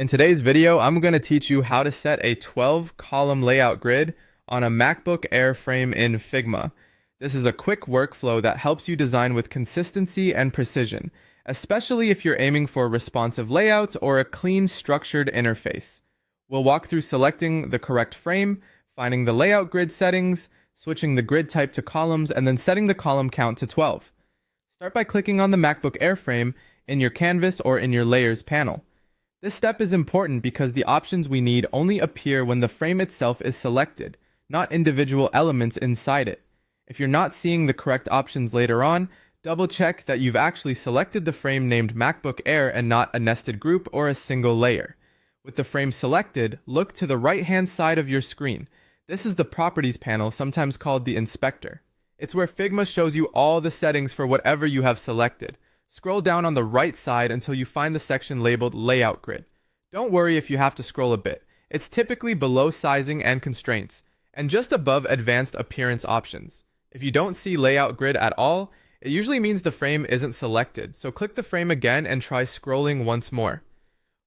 In today's video, I'm going to teach you how to set a 12-column layout grid on a MacBook Air frame in Figma. This is a quick workflow that helps you design with consistency and precision, especially if you're aiming for responsive layouts or a clean, structured interface. We'll walk through selecting the correct frame, finding the layout grid settings, switching the grid type to columns, and then setting the column count to 12. Start by clicking on the MacBook Air frame in your canvas or in your layers panel. This step is important because the options we need only appear when the frame itself is selected, not individual elements inside it. If you're not seeing the correct options later on, double check that you've actually selected the frame named MacBook Air and not a nested group or a single layer. With the frame selected, look to the right-hand side of your screen. This is the Properties panel, sometimes called the Inspector. It's where Figma shows you all the settings for whatever you have selected. Scroll down on the right side until you find the section labeled Layout Grid. Don't worry if you have to scroll a bit. It's typically below Sizing and Constraints, and just above Advanced Appearance Options. If you don't see Layout Grid at all, it usually means the frame isn't selected, so click the frame again and try scrolling once more.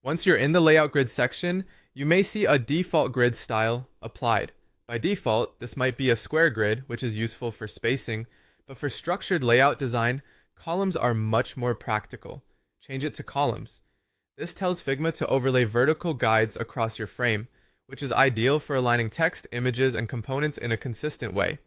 Once you're in the Layout Grid section, you may see a default grid style applied. By default, this might be a square grid, which is useful for spacing, but for structured layout design, columns are much more practical. Change it to columns. This tells Figma to overlay vertical guides across your frame, which is ideal for aligning text, images, and components in a consistent way.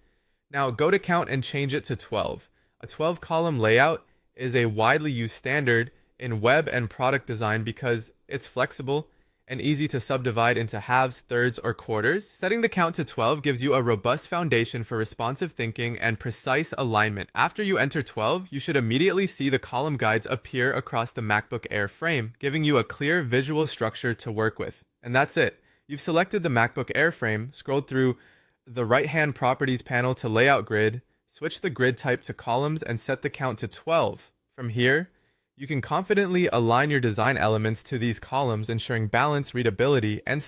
Now go to count and change it to 12. A 12-column layout is a widely used standard in web and product design because it's flexible and easy to subdivide into halves, thirds, or quarters. Setting the count to 12 gives you a robust foundation for responsive thinking and precise alignment. After you enter 12, you should immediately see the column guides appear across the MacBook Air frame, giving you a clear visual structure to work with. And that's it. You've selected the MacBook Air frame, scrolled through the right-hand Properties panel to Layout Grid, switch the grid type to columns, and set the count to 12. From here, you can confidently align your design elements to these columns, ensuring balance, readability, and